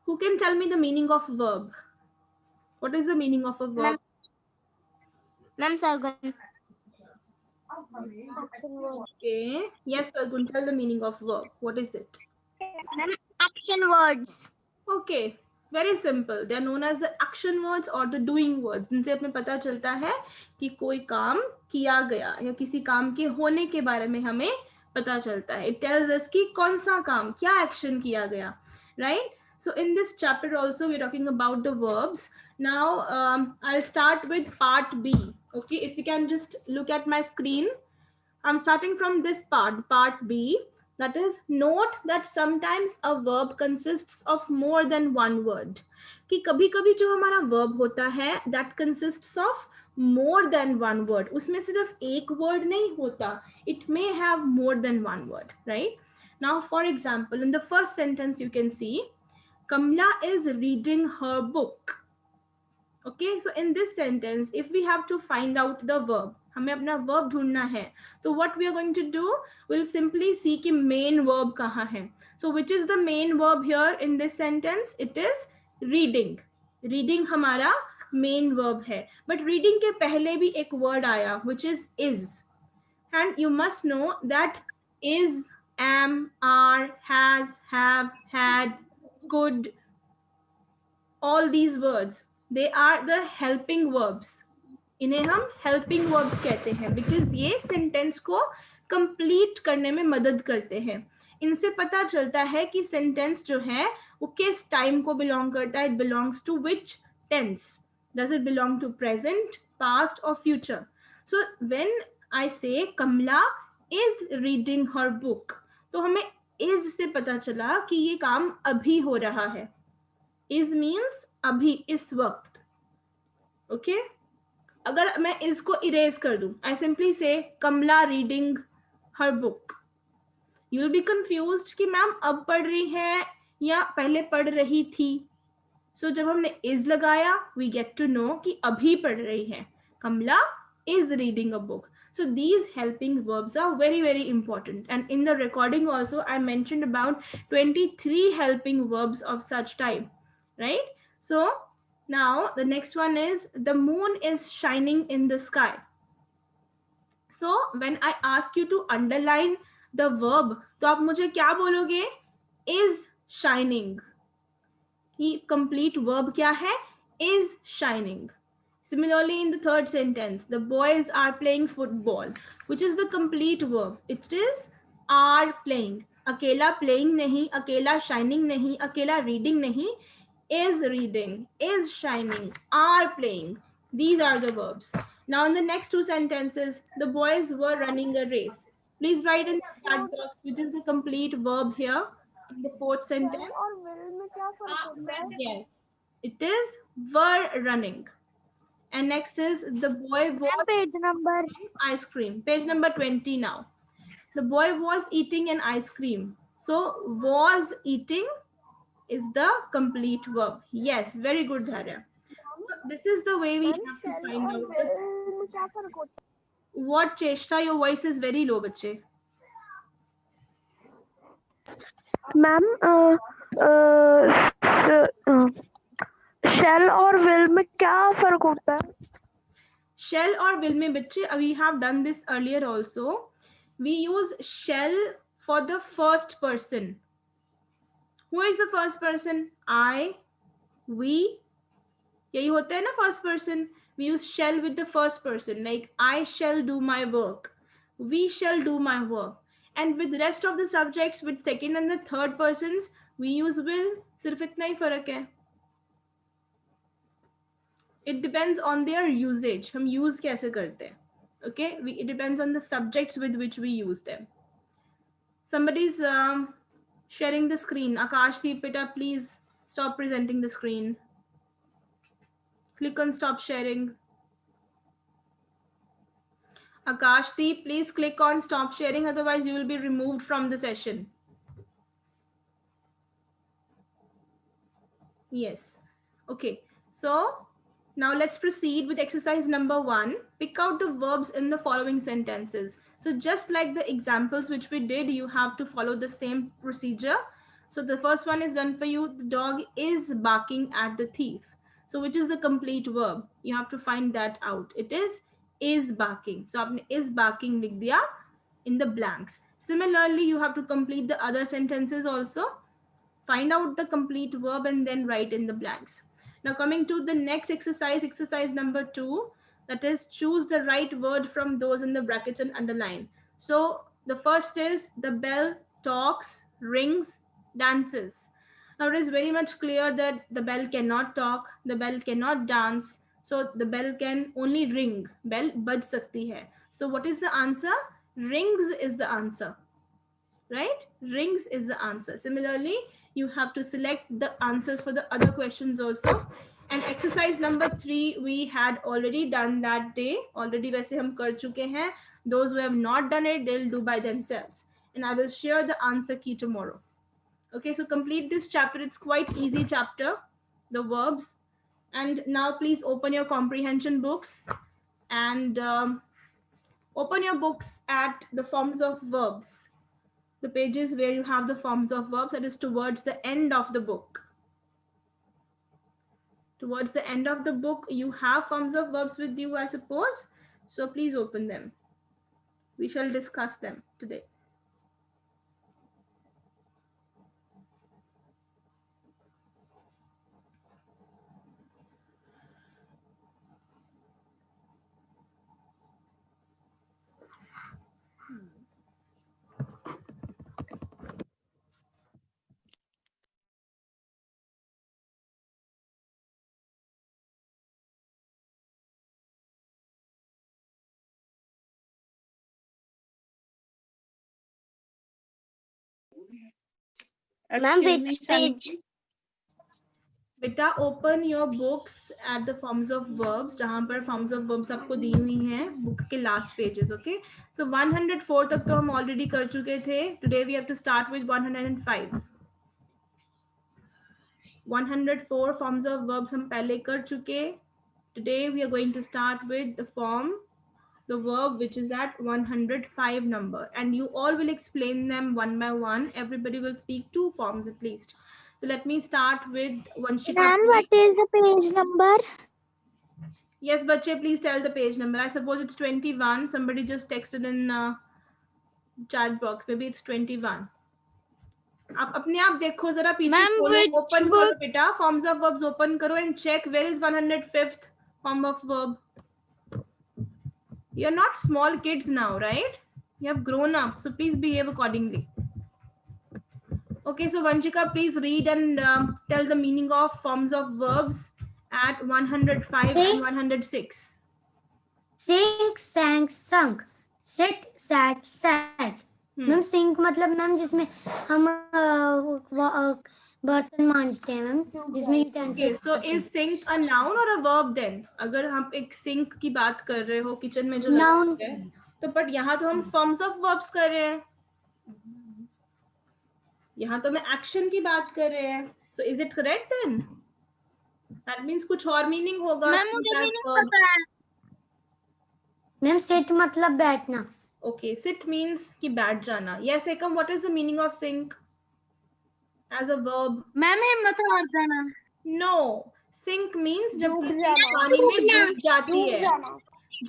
Who can tell me the meaning of verb? What is the meaning of a verb? Ma'am Sargun. Okay. Yes, Sargun, tell the meaning of verb. What is it? Ma'am, action words. Okay. Very simple. They are known as the action words और the doing words. इनसे हमें पता चलता है कि कोई काम किया गया या किसी काम के होने के बारे में हमें पता चलता है. इट टेल्स अस कि कौन सा काम, क्या एक्शन किया गया, right? So in this chapter also we're talking about the verbs. Now I'll start with part B. Okay, if you can just look at my screen. I'm starting from this part B. That is, note that sometimes a verb consists of more than one word. कि कभी कभी जो हमारा verb होता है that consists of more than one word. उसमें सिर्फ एक word नहीं होता. It may have more than one word, right? Now, for example, in the first sentence you can see, Kamla is reading her book. Okay, so in this sentence, if we have to find out the verb, हमें अपना verb ढूंढना है, तो what we are going to do, we'll simply see कि main verb कहाँ है. So which is the main verb here in this sentence? It is reading. Reading हमारा main verb है. But reading के पहले भी एक word आया, which is. And you must know that is, am, are, has, have, had, could, all these words, they are the helping verbs. इन्हें हम helping verbs कहते हैं because ये sentence को complete करने में मदद करते हैं. इनसे पता चलता है कि sentence जो है वो किस time को belong करता है. It belongs to which tense? Does it belong to present, past or future? So when I say Kamla is reading her book, तो हमें is से पता चला कि ये काम अभी हो रहा है. is means अभी, इस वक्त. ओके, अगर मैं इसको इरेज कर दूं, I simply say Kamala reading her book, you will be confused कि मैम अब पढ़ रही है या पहले पढ़ रही थी. सो जब हमने इज लगाया, वी गेट टू नो कि अभी पढ़ रही है. कमला is reading a book. So these helping verbs are very, very important. And in the recording also, I mentioned about 23 helping verbs of such type, right? So now the next one is the moon is shining in the sky. So when I ask you to underline the verb, तो आप मुझे क्या बोलोगे? Is shining. कि complete verb क्या है? Is shining. Similarly, in the third sentence, the boys are playing football, which is the complete verb. It is are playing. अकेला playing नहीं, अकेला shining नहीं, अकेला reading नहीं, is reading, is shining, are playing. These are the verbs. Now, in the next two sentences, the boys were running a race. Please write in the chat box which is the complete verb here in the fourth sentence. और will में क्या फर्क होता है? Yes, it is were running. And next is the boy was Page number. ice cream. Page number 20 now. The boy was eating an ice cream. So was eating is the complete verb. Yes, very good, Dharya. So this is the way we have to find out will में क्या फर्क होता है? what Cheshta, your voice is very low, bache. Ma'am shall और will में क्या फर्क होता है? Shall or will mein bache, we have done this earlier also. We use shall for the first person. Who is the first person? I, we. यही होता है ना first person. We use shall with the first person, like I shall do my work, we shall do my work. And with rest of the subjects, with second and the third persons, we use will. सिर्फ इतना ही फर्क है. It depends on their usage. हम use कैसे करते हैं. Okay, it depends on the subjects with which we use them. Somebody's sharing the screen. Akashdeep Pita, please stop presenting the screen. Click on stop sharing. Akashdeep, please click on stop sharing, otherwise you will be removed from the session. Yes. Okay. So now let's proceed with exercise number 1. Pick out the verbs in the following sentences. So just like the examples which we did, you have to follow the same procedure. So the first one is done for you. The dog is barking at the thief. So which is the complete verb? You have to find that out. It is barking. So आपने is barking लिख दिया in the blanks. Similarly, you have to complete the other sentences also. Find out the complete verb and then write in the blanks. Now coming to the next exercise, exercise number 2, that is choose the right word from those in the brackets and underline. So the first is the bell talks, rings, dances. Now it is very much clear that the bell cannot talk, the bell cannot dance, so the bell can only ring. Bell baj sakti hai. So what is the answer? Rings is the answer, right? Rings is the answer. Similarly, you have to select the answers for the other questions also. And exercise number 3 we had already done that day. Already वैसे हम कर चुके हैं. Those who have not done it, they'll do by themselves. And I will share the answer key tomorrow. Okay, so complete this chapter. It's quite easy chapter, the verbs. And now please open your comprehension books and open your books at the forms of verbs. The pages where you have the forms of verbs, that is towards the end of the book. Towards the end of the book, you have forms of verbs with you, I suppose. So please open them. We shall discuss them today. Ma'am, which page? बेटा open your books at the forms of verbs, जहाँ पर forms of verbs आपको दी हुई हैं book के last pages, okay? So 104 तक तो हम already कर चुके थे. Today we have to start with 105. 104 forms of verbs हम पहले कर चुके. Today we are going to start with the verb which is at 105 number, and you all will explain them one by one. Everybody will speak 2 forms at least. So let me start with Vanshika. Ma'am, what is the page number? Yes, bache, please tell the page number. I suppose it's 21. Somebody just texted in chat box. Maybe it's 21. आप अपने आप देखो जरा पीछे खोलो, open करो बेटा, forms of verbs open करो and check where is 105th form of verb. You're not small kids now, right? You have grown up, so please behave accordingly. Okay, so Vanshika, please read and tell the meaning of forms of verbs at 105 and 106. Sing, sang, sung. Sit, sat, sat. Ma'am sink मतलब ma'am जिसमें हम बर्तन मांजते हैं ma'am, जिसमें utensil. So is sink a noun or a verb then? अगर हम एक सिंक की बात कर रहे हो किचन में जो Noun. है, तो बट यहाँ तो हम forms of verbs कर रहे हैं. यहाँ तो मैं एक्शन की बात कर रहे हैं. So is it correct then? That means कुछ और मीनिंग होगा. मैम सिट मतलब बैठना. Okay, sit means कि बैठ जाना. Yes, Ekam, what is the meaning of sink as a verb? Ma'am हिम्मत हार जाना. No, sink means जब पानी में डूब जाती है.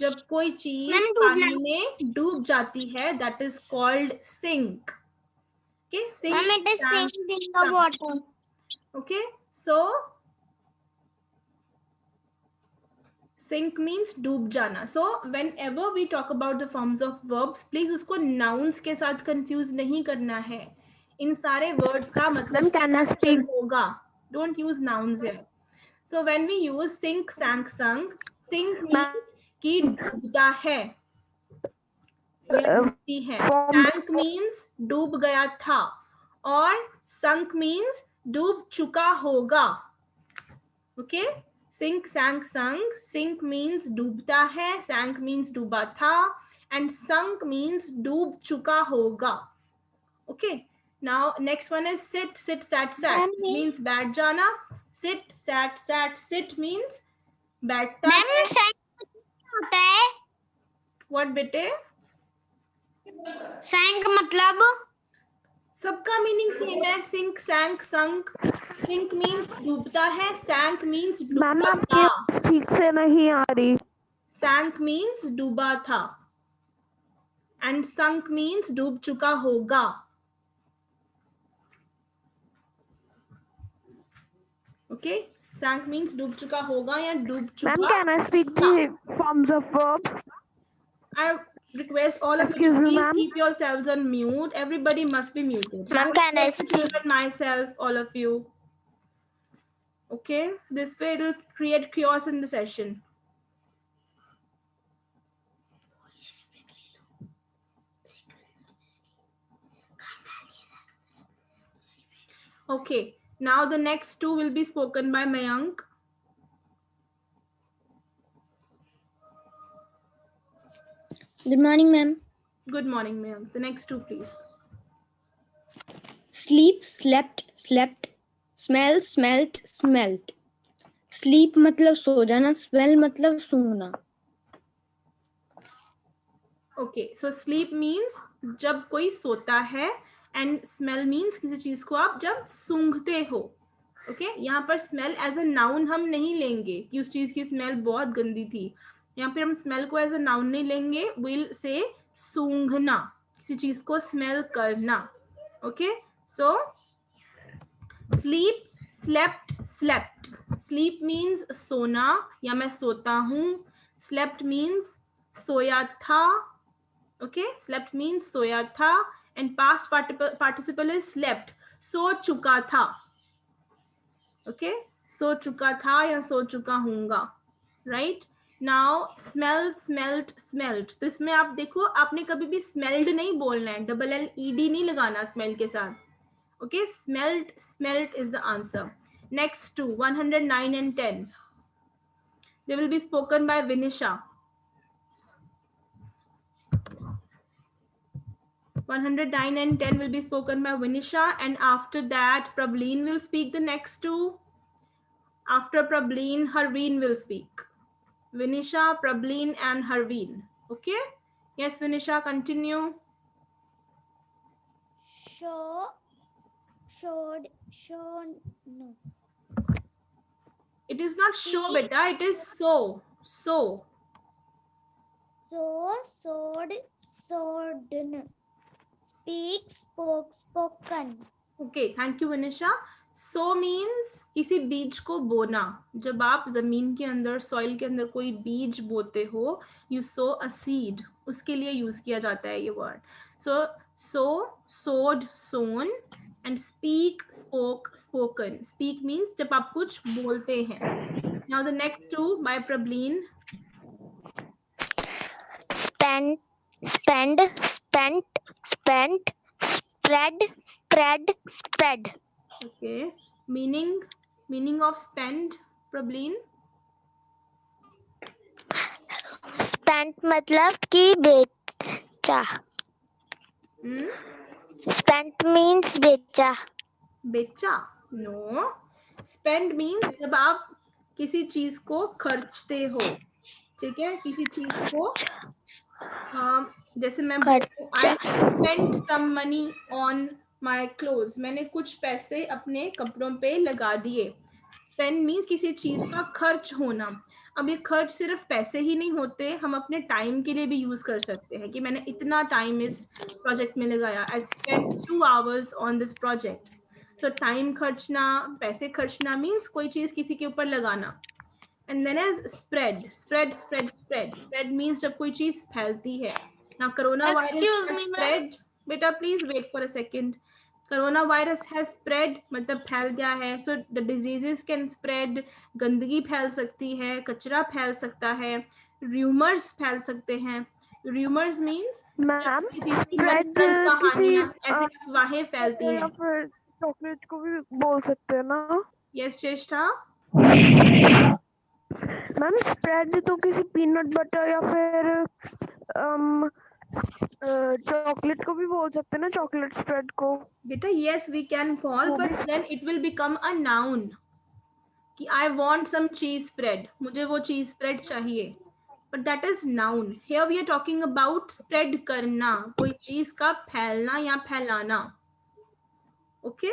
जब कोई चीज पानी में डूब जाती है, that is called sink. Okay, sink. Ma'am, it is sink in the water. Okay, so sink means डूब जाना. So whenever we talk about the forms of verbs, please उसको nouns के साथ confuse नहीं करना है. इन सारे words का मतलब होगा. Don't use nouns here. So when we use sink, sank, sung, sink means कि डूबता है. Sank means डूब गया था, और sunk means डूब चुका होगा. Okay? Sink, sank, sung. Sink means डूबता है, sank means डूबा था, and sunk means डूब चुका होगा. Okay. Now next one is sit, sit, sat, sat. It means बैठ जाना. Sit, sat, sat. Sit means बैठता है. होता है. What बेटे? Sank मतलब? सबका मीनिंग सेम है. सिंक, सैंक, संक. सिंक मीन्स डूबता है, सैंक मीन्स मैम डूबा आपकी था. आवाज ठीक से नहीं आ रही. सैंक मीन्स डूबा था एंड संक मीन्स डूब चुका होगा. ओके, सैंक मीन्स डूब चुका होगा या डूब मैम चुका. Can I speak the forms of verb? I request all of you Excuse to me, please ma'am. keep yourselves on mute. Everybody must be muted. Ma'am, can I speak? Even myself, all of you. Okay, this way it will create chaos in the session. Okay, now the next two will be spoken by Mayank. Good morning, ma'am. Good morning, Mayank. The next two, please. Sleep, slept, slept. Smell, smelt, smelt. Sleep मतलब सो जाना, smell मतलब सूंघना. Okay, so sleep means जब कोई सोता है and smell means किसी चीज को आप जब सूंघते हो. ओके, यहाँ पर स्मेल एज अ नाउन हम नहीं लेंगे कि उस चीज की स्मेल बहुत गंदी थी. यहाँ पे हम स्मेल को एज अ नाउन नहीं लेंगे. विल से सूंघना, किसी चीज को स्मेल करना. Okay, so sleep, slept, slept. Sleep means सोना या मैं सोता हूँ. स्लेप्ट मीन्स सोया था. ओके, स्लेप्ट मीन्स सोया था and past participle is slept, सो चुका था. ओके, सो चुका था या सो चुका हूँगा. Right, now smell, smelt, smelt. तो इसमें आप देखो, आपने कभी भी स्मेल्ड नहीं बोलना है, LLED नहीं लगाना स्मेल के साथ. Okay, smelt, smelt is the answer. Next two, 109 and 10. They will be spoken by Vinisha. 109 and 10 will be spoken by Vinisha, and after that Prableen will speak the next two. After Prableen, Harveen will speak. Vinisha, Prableen and Harveen. Okay, yes Vinisha, continue. Show, showed, shown, no. It is not show beta, it is so. So So, sowed, sowden. Speak, spoke, spoken. okay, thank you Vinisha. So means किसी बीज को बोना. जब आप जमीन के अंदर, soil के अंदर कोई बीज बोते हो, you sow a seed. उसके लिए यूज किया जाता है ये word. So, sow, sowed, sown, and speak, spoke, spoken. Speak means जब आप कुछ बोलते हैं. Now the next two by Prableen. Spend, spend, spent, spent. Spread, spread, spread. Okay, meaning of spend, Prableen. Spent मतलब कि बेचा. Spent means बेचा. बेचा? नो, स्पेंड मीन्स जब आप किसी चीज को खर्चते हो. ठीक है, किसी चीज को जैसे मैं I spent some money on my clothes. मैंने कुछ पैसे अपने कपड़ों पे लगा दिए. स्पेंड मीन्स किसी चीज का खर्च होना. अब ये खर्च सिर्फ पैसे ही नहीं होते, हम अपने टाइम के लिए भी यूज कर सकते हैं कि मैंने इतना टाइम इस प्रोजेक्ट में लगाया. I spent 2 hours on this project. So time खर्चना, पैसे खर्चना मीन्स कोई चीज किसी के ऊपर लगाना. And then is spread, spread, spread, spread. Spread means जब कोई चीज फैलती है. Now coronavirus has spread. बेटा please wait for a second. Coronavirus has spread मतलब फैल गया है. So the diseases can spread. गंदगी फैल सकती है, कचरा फैल सकता है, rumors फैल सकते हैं. Rumors means मैम spread कहानियां, ऐसी अफवाहें फैलती हैं. या फिर चॉकलेट को भी बोल सकते हैं ना? Yes चेष्टा. मैम स्प्रेड तो किसी पीनट बटर या फिर चॉकलेट को भी बोल सकते हैं ना, चॉकलेट स्प्रेड को. बेटा yes we can call, but then it will become a noun कि I want some cheese spread, मुझे वो cheese spread चाहिए. But that is noun. Here we are talking about spread करना, कोई चीज का फैलना या फैलाना. Okay,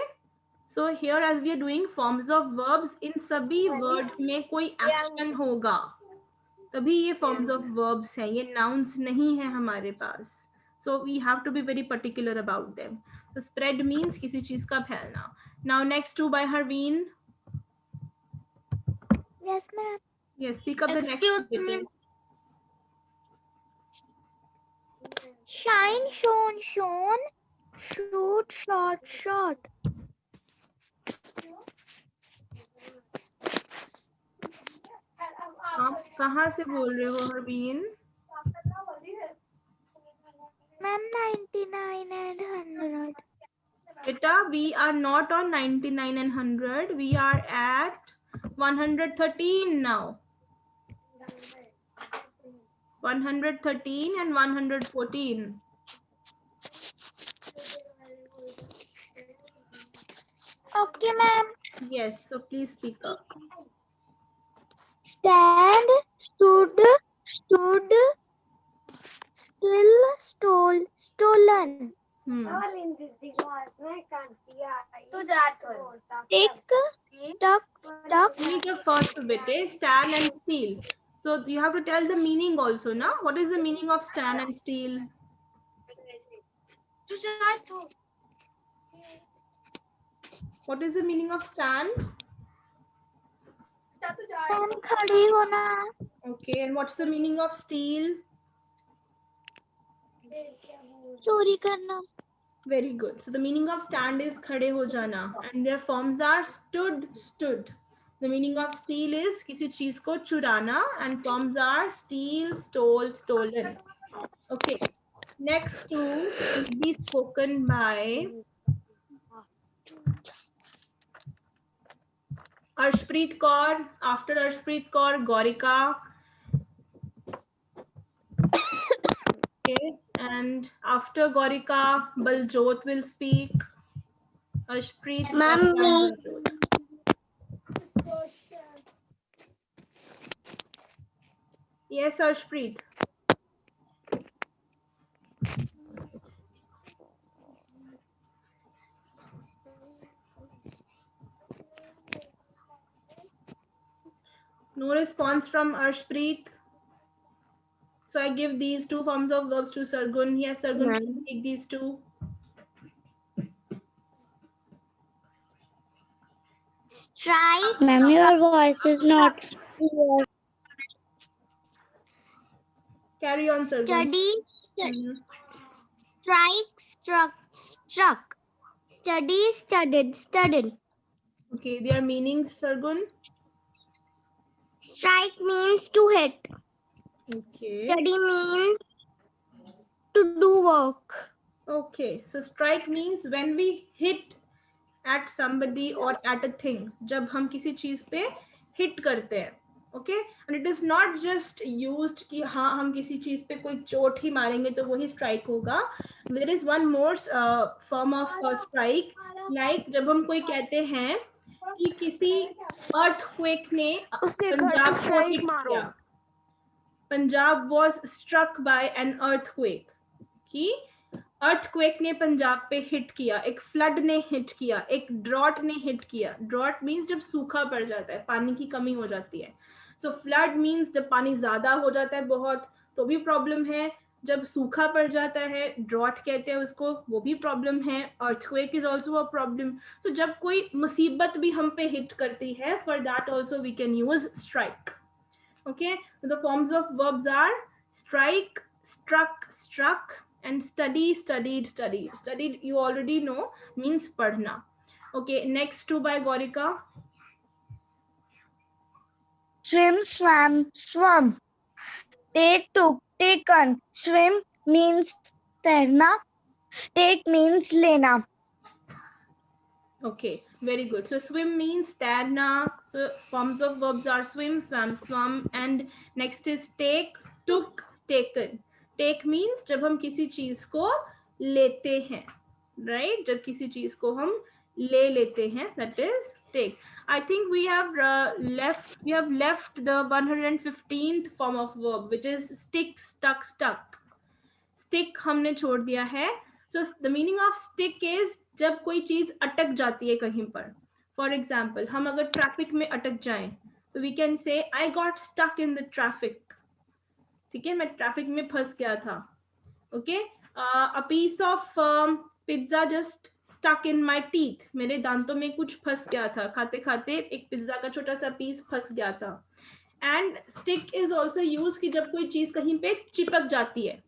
so here as we are doing forms of verbs, in सभी words में कोई action होगा, तभी ये forms of verbs हैं, ये nouns नहीं है हमारे पास. So we have to be very particular about them. So spread means किसी चीज का फैलना. Now next two by Harveen. Yes, ma'am. Yes, speak up the next Excuse two. me. Shine, shone, shone. Shoot, shot, shot. आप कहाँ से बोल रहे हो हरबीन? Ma'am, 99 and 100. Beta, we are not on 99 and 100. We are at 113 now. 113 and 114. Okay, ma'am. Yes, so please speak up. Stand, stood, stood. Still, stole, stolen. Tick, tuck, tuck. Read the first bit, stand and steal. So you have to tell the meaning also, na? What is the meaning of stand and steal? What is the meaning of stand? Ma'am, खड़ी होना. Okay, and what's the meaning of steal? चोरी करना. Very good. So the meaning of stand is khade ho jana, and their forms are stood, stood. The meaning of steal is किसी चीज को चुराना, and forms are steal, stole, stolen. Okay. Next two will be spoken by Arshpreet Kaur. After Arshpreet Kaur, Gaurika. Okay, and after Gaurika, Baljot will speak. Arshpreet, Gaurika, and Baljot. Yes, Arshpreet. No response from Arshpreet. So I give these two forms of verbs to Sargun. Yes, Sargun, can you take these two? Strike, Ma'am, your voice is not clear. Carry on, Sargun. study, Mhm. strike, struck, struck. Study, studied, studied. Okay, their meanings, Sargun. Strike means to hit. Okay. Study means to do work. Okay, so strike means when we hit at somebody or at a thing. जब हम किसी चीज पे hit करते हैं. Okay, and it is not just used कि हाँ हम किसी चीज पे कोई चोट ही मारेंगे तो वही strike होगा. There is one more form of strike, like जब हम कोई कहते हैं कि किसी earthquake ने पंजाब को hit किया. Punjab was struck by an earthquake. कि earthquake ने पंजाब पे हिट किया, एक फ्लड ने हिट किया, एक ड्रॉट ने हिट किया. ड्रॉट मीन्स जब सूखा पड़ जाता है, पानी की कमी हो जाती है. सो फ्लड मीन्स जब पानी ज्यादा हो जाता है बहुत, तो भी प्रॉब्लम है. जब सूखा पड़ जाता है, ड्रॉट कहते हैं उसको, वो भी प्रॉब्लम है. earthquake is also a problem. So जब कोई मुसीबत भी हम पे हिट करती है, for that also we can use strike. Okay, so the forms of verbs are strike, struck, struck, and study, studied, studied. Studied, you already know, means padhna. Okay, next two by Gaurika. Swim, swam, swum. Take, took, taken. Swim means तैरना. Take means लेना. Okay, very good. So swim means तैरना. So forms of verbs are swim, swam, swum, and next is take, took, taken. Take means जब हम किसी चीज को लेते हैं, right? जब किसी चीज को हम ले लेते हैं, that is take. I think we have left the 115th form of verb, which is stick, stuck, stuck. Stick हमने छोड़ दिया है. So the meaning of stick is जब कोई चीज अटक जाती है कहीं पर. फॉर एग्जाम्पल, हम अगर ट्रैफिक में अटक जाएं तो we can say I got stuck in the traffic. ठीक है, मैं ट्रैफिक में फंस गया था. Okay, a piece of pizza just stuck in my teeth. मेरे दांतों में कुछ फंस गया था, खाते खाते एक पिज्जा का छोटा सा पीस फंस गया था. And stick is also use कि जब कोई चीज कहीं पे चिपक जाती है.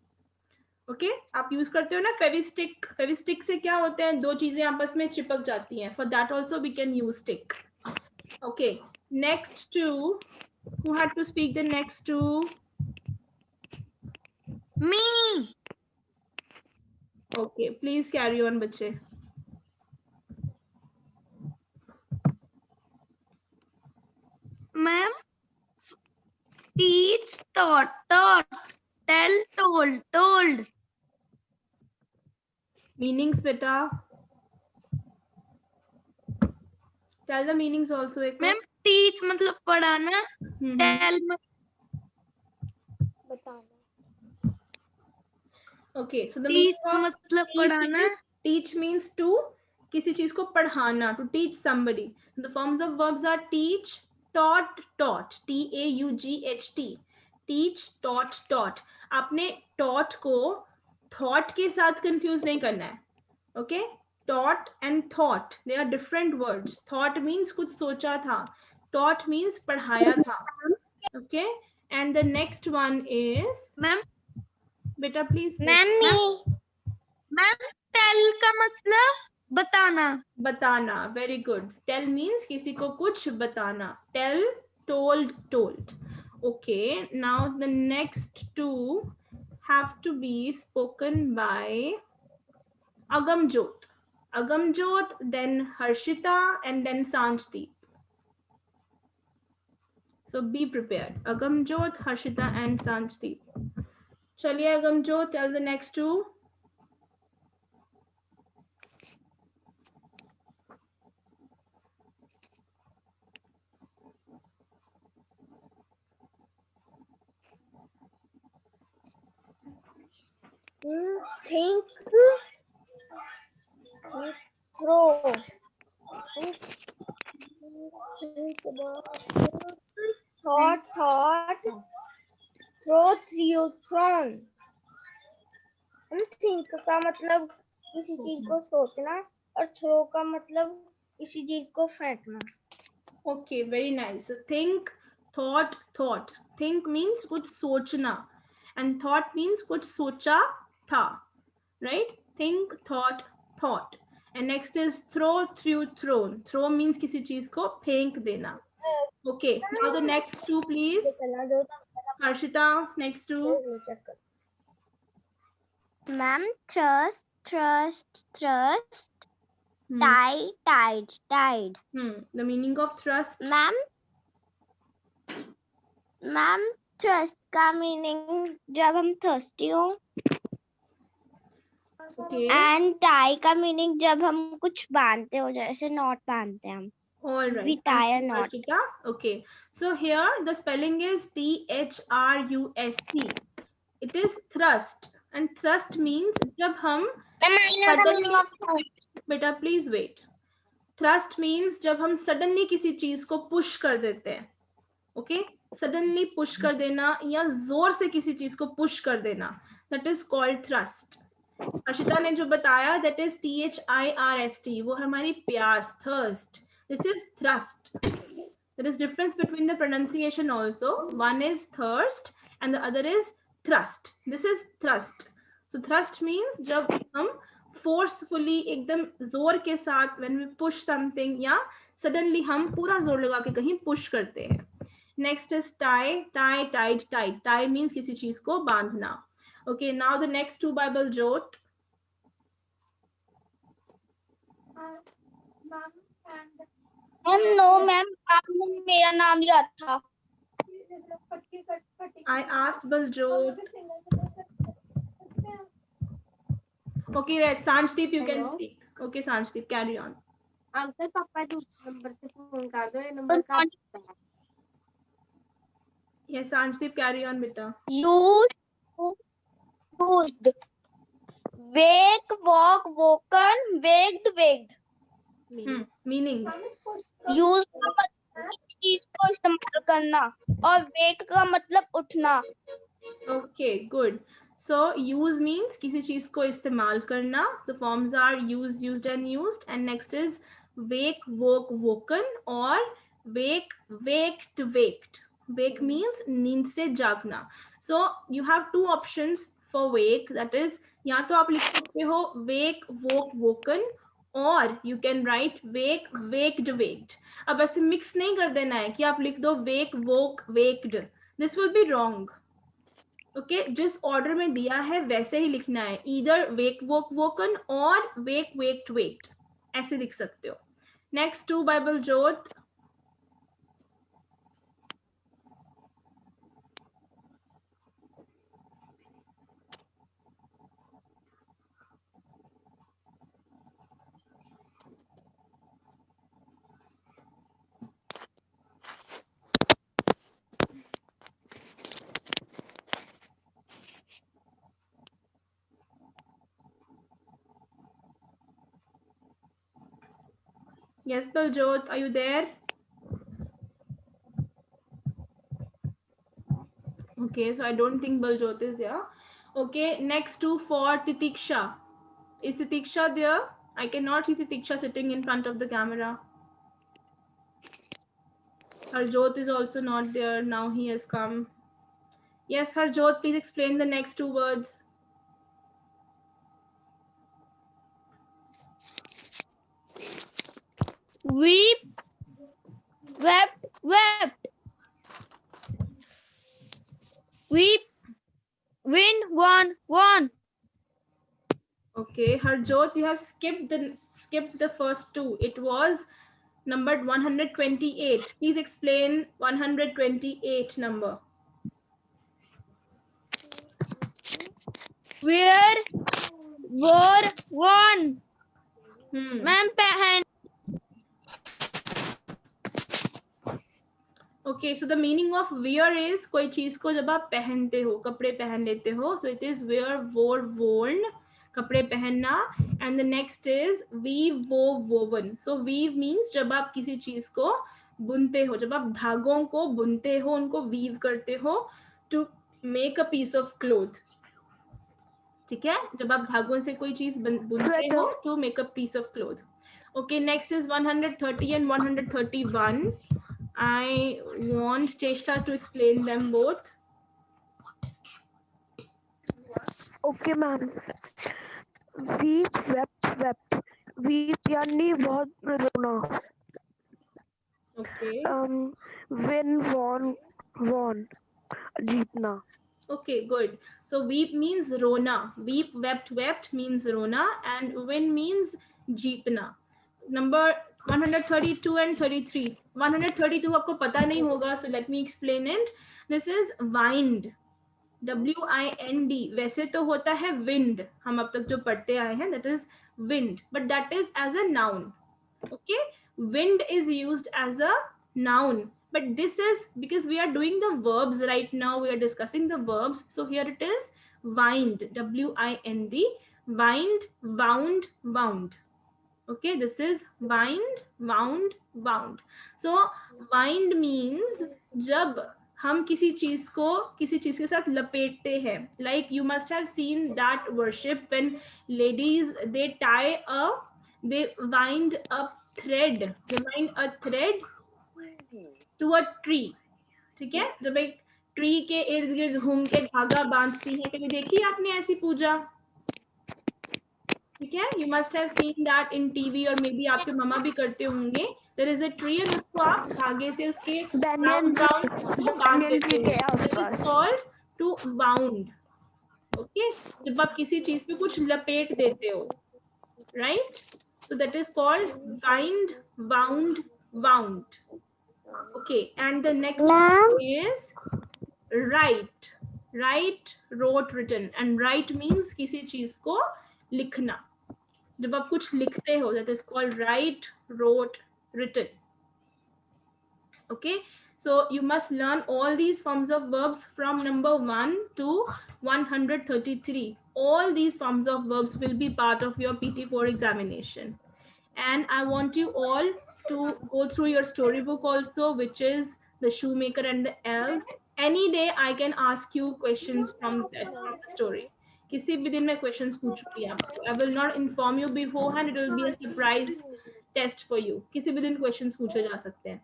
ओके, आप यूज करते हो ना फेविस्टिक. फेविस्टिक से क्या होते हैं, दो चीजें आपस में चिपक जाती हैं. For that also we can use stick. Okay, next two, who had to speak the next two? Me. Okay, please carry on, बच्चे. Ma'am, teach, taught, tell, told. Meanings beta. Tell the meanings also. एक Ma'am, teach मतलब पढ़ाना, tell बताना. Okay, so the teach meaning of मतलब teach पढ़ाना. is- teach means to किसी चीज को पढ़ाना, to teach somebody. The forms of verbs are teach, taught, T-A-U-G-H-T. teach, taught. आपने taught को thought के साथ confuse नहीं करना है. Okay, taught and thought, they are different words. Thought means कुछ सोचा था, taught means पढ़ाया था. Okay, and the next one is, Ma'am, बेटा please. Ma'am, tell का मतलब बताना. बताना. Very good. Tell means किसी को कुछ बताना. Tell, told. Okay, now the next two have to be spoken by Agamjot. Agamjot, then Harshita, and then Sanjdeep. So be prepared. Agamjot, Harshita, and Sanjdeep. Chaliye Agamjot, tell the next two. Think, throw. Think about, thought, thrown. think का मतलब किसी चीज को सोचना और throw का मतलब किसी चीज को फेंकना. Okay, very nice. So think, thought. Think means कुछ सोचना, and thought means कुछ सोचा था, right? Think, thought. And next is throw, thrown. Throw means किसी चीज को फेंक देना. Okay, now the next two, please. Harshita, next two. Ma'am, trust, Hmm. tied. The meaning of trust. Ma'am, trust का meaning जब हम thirsty हो. Okay. And tie का meaning जब हम कुछ बांधते हो, जैसे knot बांधते हैं हम. All right. We tie a Thank you, knot. Harshita. Okay. So here the spelling is T-H-R-U-S-T. It is thrust. And thrust means जब हम बेटा please wait. Thrust means जब हम suddenly किसी चीज को push कर देते हैं. Okay? Suddenly push कर देना या जोर से किसी चीज को push कर देना. That is called thrust. Arshita ने जो बताया that is T-H-I-R-S-T. वो हमारी प्यास, thirst. This is thrust. There is difference between the pronunciation also. One is thirst and the other is thrust. This is thrust. So thrust means जब हम forcefully एकदम जोर के साथ when we push something या suddenly हम पूरा जोर लगा के कहीं push करते हैं. Next is tie. Tie means किसी चीज को बांधना. Okay, now the next two Bible Jot. No, ma'am, आपने मेरा नाम लिया था. I asked Baljot. Okay, right. Sanjdeep, you can speak. Okay, Sanjdeep, carry on. Uncle पापा दूसरे नंबर से फोन कर दो. ये नंबर का Yes, Sanjdeep, carry on, beta. Used. wake, walk, woken, waked, waked. Meanings use का मतलब किसी चीज को इस्तेमाल करना और वेक का मतलब उठना. Okay good so use means किसी चीज को इस्तेमाल करना so forms are use used and used and next is wake woke woken or wake waked waked wake means नींद से जागना so you have two options for wake that is या तो आप लिख सकते हो wake woke woken और you can write wake waked waked अब ऐसे मिक्स नहीं कर देना है कि आप लिख दो wake woke waked this will be wrong okay जिस ऑर्डर में दिया है वैसे ही लिखना है ईदर वेक वोक वोकन और वेक वेक्ड वेक्ड ऐसे लिख सकते हो नेक्स्ट टू बाइबल जोत Yes, Baljot, are you there? Okay, so I don't think Baljot is there. Okay, next to for Titiksha. Is Titiksha there? I cannot see Titiksha sitting in front of the camera. Harjot is also not there. Now he has come. Yes, Harjot, please explain the next two words. Weep, wept, wept. Weep, win, won, won. Okay, Harjot, you have skipped the first two. It was numbered 128. Please explain 128 number. Wear, wore, worn. Ma'am पहन. Okay, so the meaning of wear is कोई चीज को जब आप पहनते हो कपड़े पहन लेते हो so it is wear wore worn कपड़े पहनना and the next is weave wove woven so weave means जब आप किसी चीज को बुनते हो जब आप धागों को बुनते हो उनको weave करते हो to make a piece of cloth ठीक है जब आप धागों से कोई चीज बुनते हो to make a piece of cloth okay next is 130 and 131 I want Cheshta to explain them both. Okay, ma'am. Weep, wept. Weep यानी बहुत रोना. Okay. Win, won. जीतना. Okay, good. So weep means rona. Weep, wept means rona, and win means jeetna. Number 132 and 33. 132 आपको पता नहीं होगा, so let me explain it. This is wind. WIND. वैसे तो होता है wind. हम अब तक जो पढ़ते आए हैं, that is wind. But that is as a noun. Okay. Wind is used as a noun. But this is because we are doing the verbs right now. We are discussing the verbs. So here it is wind. WIND. Wind, wound, wound. Okay, this is wind, wound, wound. So wind means जब हम किसी चीज के साथ लपेटते हैं like you must have seen that worship when ladies they wind a thread to a tree ठीक है जब एक ट्री के इर्द गिर्द घूम के धागा बांधती है कभी देखी आपने ऐसी पूजा ठीक है you must have seen that in TV और maybe आपके मम्मा भी करते होंगे there is a tree and उसको आप धागे से उसके round उसको बांध देते हो this is called to wound okay जब आप किसी चीज पे कुछ लपेट देते हो right so that is called wind wound wound okay and the next one is write wrote written and write means किसी चीज को लिखना जब आप कुछ लिखते हो that is called write wrote written okay So you must learn all these forms of verbs from number 1 to 133. All these forms of verbs will be part of your PT4 examination. And I want you all to go through your storybook also, which is The Shoemaker and the Elves. Any day I can ask you questions from that story. किसी भी दिन मैं questions पूछूंगी आपसे. I will not inform you beforehand. It will be a surprise test for you. किसी भी दिन questions पूछे जा सकते हैं.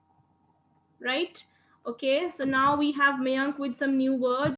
Right? Okay, so now we have Mayank with some new words.